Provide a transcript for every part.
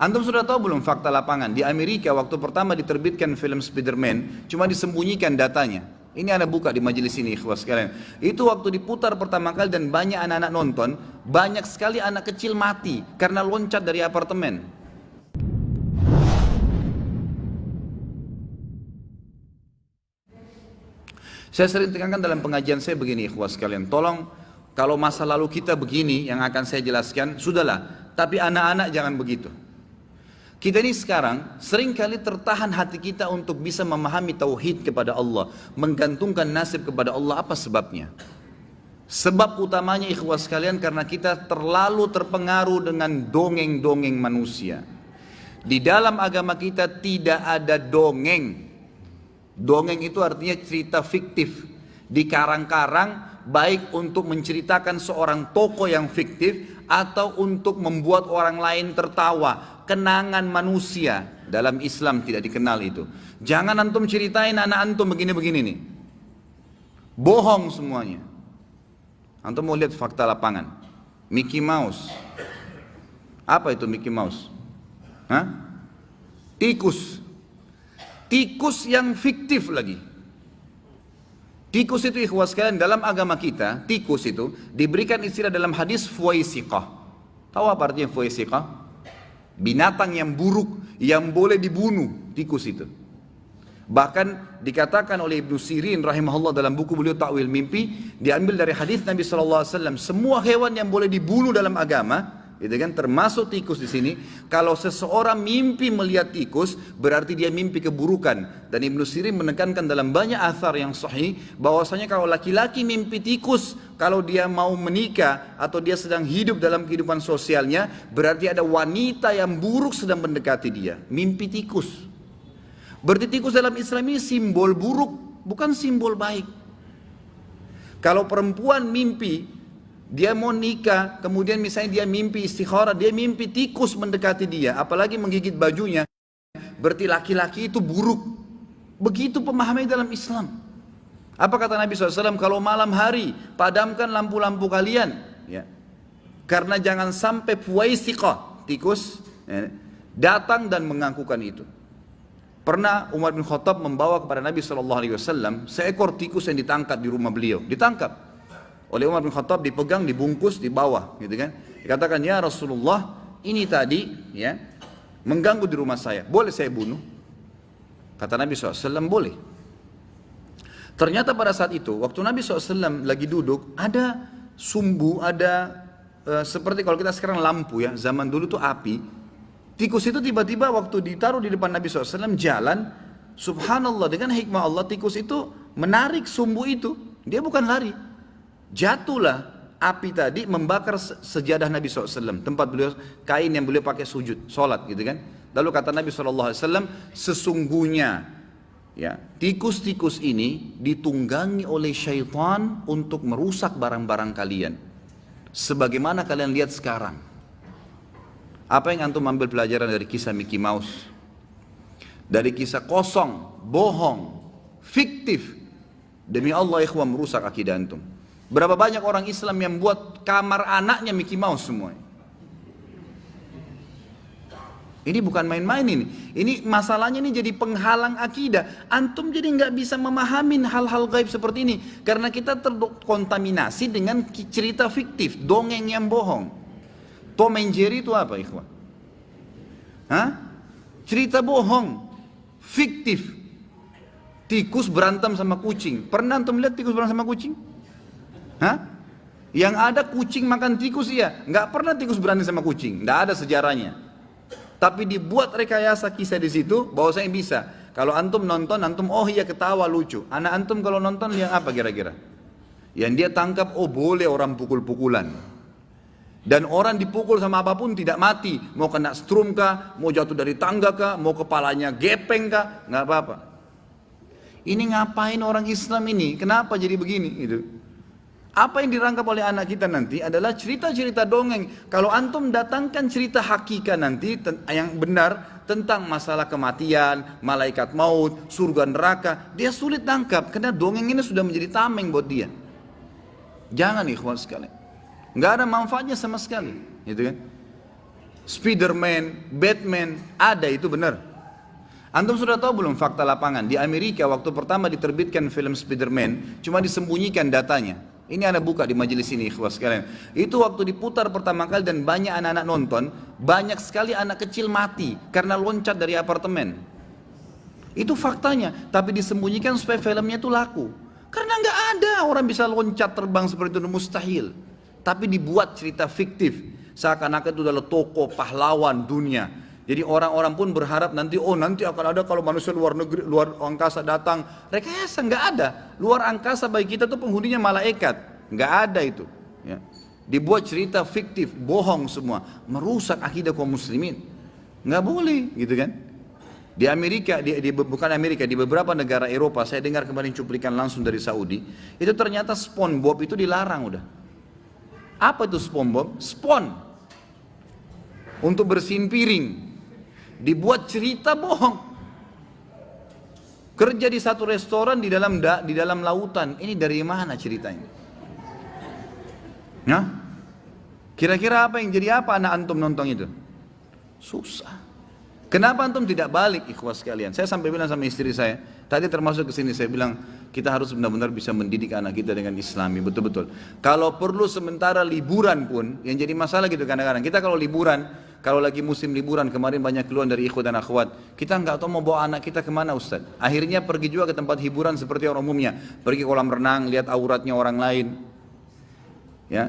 Antum sudah tahu belum fakta lapangan? Di Amerika waktu pertama diterbitkan film Spider-Man, cuma disembunyikan datanya. Ini Anda buka di majelis ini, ikhwas sekalian. Itu waktu diputar pertama kali dan banyak anak-anak nonton, banyak sekali anak kecil mati karena loncat dari apartemen. Saya sering tekankan dalam pengajian saya begini, ikhwas sekalian. Tolong, kalau masa lalu kita begini yang akan saya jelaskan, sudahlah. Tapi anak-anak jangan begitu. Kita ini sekarang seringkali tertahan hati kita untuk bisa memahami tauhid kepada Allah, menggantungkan nasib kepada Allah. Apa sebabnya? Sebab utamanya ikhwas sekalian karena kita terlalu terpengaruh dengan dongeng-dongeng manusia. Di dalam agama kita tidak ada dongeng. Dongeng itu artinya cerita fiktif, dikarang-karang, baik untuk menceritakan seorang tokoh yang fiktif atau untuk membuat orang lain tertawa. Kenangan manusia dalam Islam tidak dikenal itu. Jangan antum ceritain anak antum begini-begini nih. Bohong semuanya. Antum mau lihat fakta lapangan. Mickey Mouse. Apa itu Mickey Mouse? Hah? Tikus. Tikus yang fiktif lagi. Tikus itu ikhwas sekalian dalam agama kita, tikus itu diberikan istilah dalam hadis fuwaisiqah. Tahu apa artinya fuwaisiqah? Binatang yang buruk, yang boleh dibunuh, tikus itu. Bahkan dikatakan oleh Ibnu Sirin rahimahullah dalam buku beliau Ta'wil Mimpi, diambil dari hadis Nabi SAW, semua hewan yang boleh dibunuh dalam agama, gitu kan, termasuk tikus di sini. Kalau seseorang mimpi melihat tikus, berarti dia mimpi keburukan. Dan Ibnu Sirin menekankan dalam banyak athar yang sahih, bahwasanya kalau laki-laki mimpi tikus, kalau dia mau menikah atau dia sedang hidup dalam kehidupan sosialnya, berarti ada wanita yang buruk sedang mendekati dia. Mimpi tikus. Berarti tikus dalam Islam ini simbol buruk, bukan simbol baik. Kalau perempuan mimpi dia mau nikah, kemudian misalnya dia mimpi istikharah, dia mimpi tikus mendekati dia, apalagi menggigit bajunya, berarti laki-laki itu buruk. Begitu pemahamannya dalam Islam. Apa kata Nabi SAW? Kalau malam hari, padamkan lampu-lampu kalian, ya. Karena jangan sampai fuwaisiqah, tikus, ya, datang dan mengakukan itu. Pernah Umar bin Khattab membawa kepada Nabi SAW seekor tikus yang ditangkap di rumah beliau, ditangkap oleh Umar bin Khattab, dipegang, dibungkus, dibawa, gitu kan. Dikatakan, ya Rasulullah, ini tadi ya mengganggu di rumah saya, boleh saya bunuh? Kata Nabi SAW, boleh. Ternyata pada saat itu, waktu Nabi SAW lagi duduk, ada sumbu, ada seperti kalau kita sekarang lampu ya, zaman dulu tuh api. Tikus itu tiba-tiba waktu ditaruh di depan Nabi SAW jalan, subhanallah, dengan hikmah Allah, tikus itu menarik sumbu itu, dia bukan lari. Jatuhlah api tadi membakar sejadah Nabi SAW, tempat beliau, kain yang beliau pakai sujud, sholat gitu kan. Lalu kata Nabi SAW, sesungguhnya ya, tikus-tikus ini ditunggangi oleh syaitan untuk merusak barang-barang kalian. Sebagaimana kalian lihat sekarang. Apa yang antum ambil pelajaran dari kisah Mickey Mouse? Dari kisah kosong, bohong, fiktif. Demi Allah ikhwan, merusak akidah antum. Berapa banyak orang Islam yang buat kamar anaknya Mickey Mouse semua. Ini bukan main-main ini. Ini masalahnya ini jadi penghalang akidah. Antum jadi nggak bisa memahami hal-hal gaib seperti ini. Karena kita terkontaminasi dengan cerita fiktif, dongeng yang bohong. Tom and Jerry itu apa ikhwan? Hah? Cerita bohong, fiktif. Tikus berantem sama kucing. Pernah antum lihat tikus berantem sama kucing? Hah? Yang ada kucing makan tikus ya, nggak pernah tikus berani sama kucing, nggak ada sejarahnya. Tapi dibuat rekayasa kisah di situ, bahwasanya bisa. Kalau antum nonton, antum oh iya ketawa lucu. Anak antum kalau nonton lihat apa kira-kira? Yang dia tangkap, oh boleh orang pukul-pukulan. Dan orang dipukul sama apapun tidak mati, mau kena strum kah, mau jatuh dari tangga kah, mau kepalanya gepeng kah, nggak apa-apa. Ini ngapain orang Islam ini? Kenapa jadi begini? Gitu. Apa yang dirangkap oleh anak kita nanti adalah cerita-cerita dongeng. Kalau antum datangkan cerita hakikat nanti yang benar tentang masalah kematian, malaikat maut, surga neraka, dia sulit tangkap karena dongeng ini sudah menjadi tameng buat dia. Jangan ikhwan sekalian. Nggak ada manfaatnya sama sekali, gitu kan? Spiderman, Batman, ada itu benar. Antum sudah tahu belum fakta lapangan? Di Amerika waktu pertama diterbitkan film Spiderman, cuma disembunyikan datanya. Ini Anda buka di majelis ini, ikhwas sekalian. Itu waktu diputar pertama kali dan banyak anak-anak nonton, banyak sekali anak kecil mati karena loncat dari apartemen. Itu faktanya, tapi disembunyikan supaya filmnya itu laku. Karena nggak ada orang bisa loncat terbang seperti itu, mustahil. Tapi dibuat cerita fiktif, seakan-akan itu adalah tokoh pahlawan dunia. Jadi orang-orang pun berharap nanti, oh nanti akan ada kalau manusia luar negeri, luar angkasa datang. Rekayasa nggak ada. Luar angkasa bagi kita tuh penghuninya malaikat, nggak ada itu. Ya. Dibuat cerita fiktif, bohong semua, merusak akidah kaum muslimin. Nggak boleh, gitu kan? Di Amerika, bukan Amerika, di beberapa negara Eropa, saya dengar kemarin cuplikan langsung dari Saudi, itu ternyata SpongeBob itu dilarang udah. Apa itu SpongeBob? Untuk bersihin piring. Dibuat cerita bohong. Kerja di satu restoran di dalam lautan. Ini dari mana ceritanya? Nah, kira-kira apa yang jadi apa anak antum nonton itu? Susah. Kenapa antum tidak balik, ikhwas sekalian? Saya sampai bilang sama istri saya, tadi termasuk ke sini saya bilang, kita harus benar-benar bisa mendidik anak kita dengan Islami, betul-betul. Kalau perlu sementara liburan pun, yang jadi masalah gitu kadang-kadang. Kita kalau liburan, kalau lagi musim liburan, kemarin banyak keluhan dari ikhwan dan akhwat, kita nggak tahu mau bawa anak kita kemana Ustaz. Akhirnya pergi juga ke tempat hiburan seperti orang umumnya, pergi kolam renang, lihat auratnya orang lain, ya,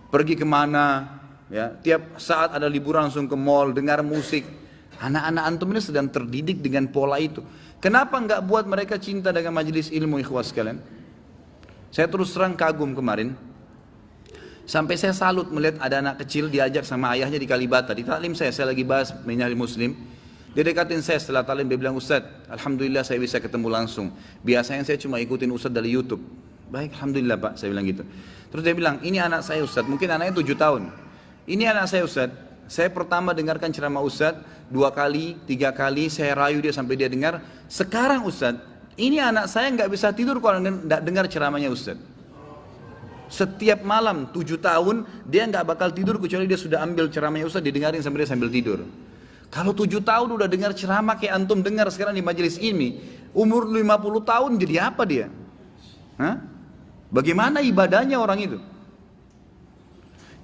pergi kemana, ya, tiap saat ada liburan langsung ke mall, dengar musik. Anak-anak antum ini sedang terdidik dengan pola itu. Kenapa nggak buat mereka cinta dengan majelis ilmu, ikhwas sekalian? Saya terus terang kagum kemarin. Sampai saya salut melihat ada anak kecil diajak sama ayahnya di Kalibata. Di taklim saya lagi bahas menyari muslim. Dia dekatin saya setelah taklim, dia bilang, Ustaz, Alhamdulillah saya bisa ketemu langsung. Biasanya saya cuma ikutin Ustaz dari YouTube. Baik, Alhamdulillah Pak, saya bilang gitu. Terus dia bilang, ini anak saya Ustaz, mungkin anaknya 7 tahun. Ini anak saya Ustaz, saya pertama dengarkan ceramah Ustaz, 2 kali, 3 kali, saya rayu dia sampai dia dengar. Sekarang Ustaz, ini anak saya nggak bisa tidur kalau nggak dengar ceramahnya Ustaz. Setiap malam 7 tahun, dia nggak bakal tidur kecuali dia sudah ambil ceramahnya Ustaz, didengarin sampai dia sambil tidur. Kalau 7 tahun udah dengar ceramah kayak antum dengar sekarang di majelis ini, umur 50 tahun jadi apa dia? Hah? Bagaimana ibadahnya orang itu?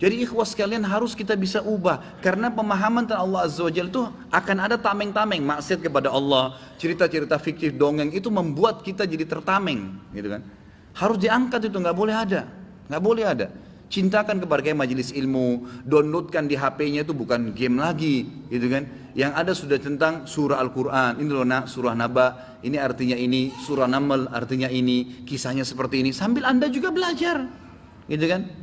Jadi ikhwas sekalian harus kita bisa ubah. Karena pemahaman tentang Allah Azza wa Jalla itu akan ada tameng-tameng. Maksiat kepada Allah, cerita-cerita fiktif, dongeng itu membuat kita jadi tertameng, gitu kan. Harus diangkat itu, nggak boleh ada. Nggak boleh ada. Cintakan kepada majelis ilmu, downloadkan di HP-nya itu bukan game lagi, gitu kan. Yang ada sudah tentang surah Al-Quran. Ini loh nak, surah Naba, ini artinya ini, surah Naml artinya ini, kisahnya seperti ini. Sambil Anda juga belajar, gitu kan.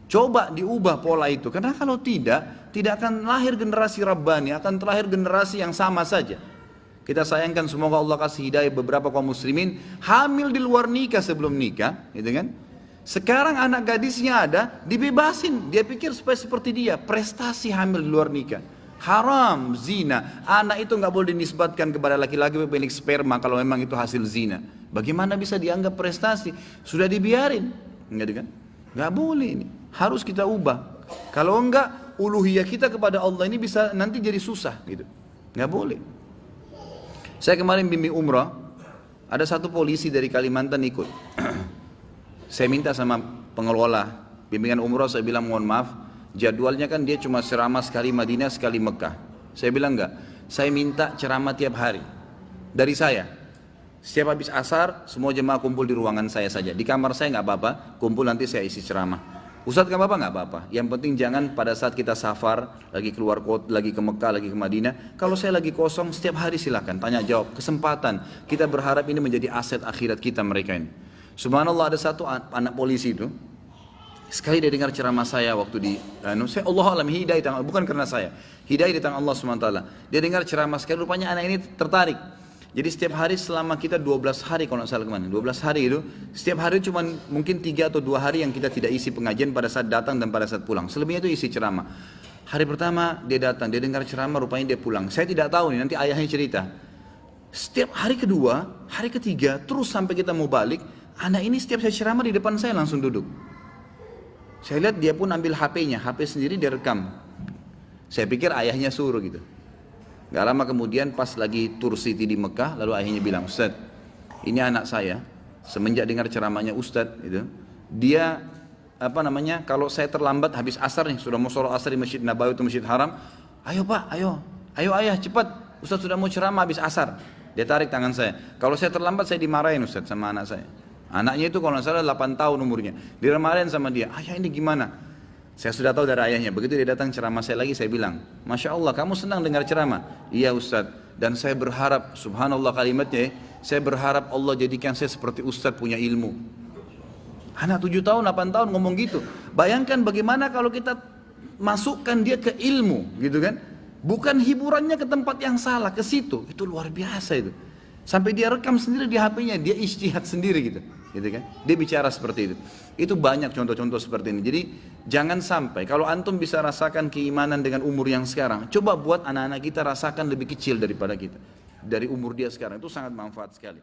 Coba diubah pola itu, karena kalau tidak akan lahir generasi Rabbani, akan terlahir generasi yang sama saja. Kita sayangkan semoga Allah kasih hidayah beberapa kaum muslimin hamil di luar nikah sebelum nikah, gitu kan? Sekarang anak gadisnya ada, dibebasin, dia pikir supaya seperti dia, prestasi hamil di luar nikah. Haram, zina. Anak itu nggak boleh dinisbatkan kepada laki-laki pemilik sperma kalau memang itu hasil zina. Bagaimana bisa dianggap prestasi? Sudah dibiarin, gitu kan? Nggak boleh ini. Harus kita ubah. Kalau enggak, uluhiyah kita kepada Allah ini bisa nanti jadi susah gitu. Nggak boleh. Saya kemarin bimbing umrah, ada satu polisi dari Kalimantan ikut. Saya minta sama pengelola bimbingan umrah, saya bilang mohon maaf, jadwalnya kan dia cuma ceramah sekali Madinah, sekali Mekah. Saya bilang enggak, saya minta ceramah tiap hari. Dari saya. Setiap habis asar, semua jemaah kumpul di ruangan saya saja. Di kamar saya nggak apa-apa, kumpul nanti saya isi ceramah. Ustadz nggak apa-apa, nggak apa-apa. Yang penting jangan pada saat kita safar, lagi keluar kota, lagi ke Mekah, lagi ke Madinah. Kalau saya lagi kosong, setiap hari silakan tanya jawab, kesempatan. Kita berharap ini menjadi aset akhirat kita mereka ini. Subhanallah, ada satu anak polisi itu, sekali dia dengar ceramah saya waktu di, saya Allah alam hidayah, bukan karena saya, hidayah di tangan Allah SWT. Dia dengar ceramah sekali, rupanya anak ini tertarik. Jadi setiap hari selama kita 12 hari kalau nggak salah kemana, 12 hari itu, setiap hari cuma mungkin 3 atau 2 hari yang kita tidak isi pengajian pada saat datang dan pada saat pulang. Selebihnya itu isi ceramah. Hari pertama dia datang, dia dengar ceramah, rupanya dia pulang. Saya tidak tahu nih, nanti ayahnya cerita. Setiap hari kedua, hari ketiga, terus sampai kita mau balik, anak ini setiap saya ceramah di depan saya langsung duduk. Saya lihat dia pun ambil HP-nya, HP sendiri dia rekam. Saya pikir ayahnya suruh gitu. Gak lama kemudian pas lagi tour city di Mekah, lalu ayahnya bilang, Ustaz, ini anak saya, semenjak dengar ceramahnya Ustaz, gitu, dia kalau saya terlambat habis asar nih, sudah mau sholat asar di Masjid Nabawi atau Masjid Haram, ayo Pak, ayo ayah cepat, Ustaz sudah mau ceramah habis asar. Dia tarik tangan saya. Kalau saya terlambat saya dimarahin Ustaz sama anak saya. Anaknya itu kalau nggak salah 8 tahun umurnya. Dimarahin sama dia. Ayah ini gimana? Saya sudah tahu dari ayahnya. Begitu dia datang ceramah saya lagi, saya bilang, Masya Allah kamu senang dengar ceramah? Iya Ustaz. Dan saya berharap, subhanallah kalimatnya, saya berharap Allah jadikan saya seperti Ustaz punya ilmu. Anak 7 tahun, 8 tahun ngomong gitu. Bayangkan bagaimana kalau kita masukkan dia ke ilmu, gitu kan? Bukan hiburannya ke tempat yang salah, ke situ. Itu luar biasa itu. Sampai dia rekam sendiri di HP-nya, dia ijtihad sendiri gitu kan? Dia bicara seperti itu. Itu banyak contoh-contoh seperti ini. Jadi jangan sampai, kalau antum bisa rasakan keimanan dengan umur yang sekarang, coba buat anak-anak kita rasakan lebih kecil daripada kita. Dari umur dia sekarang, itu sangat manfaat sekali.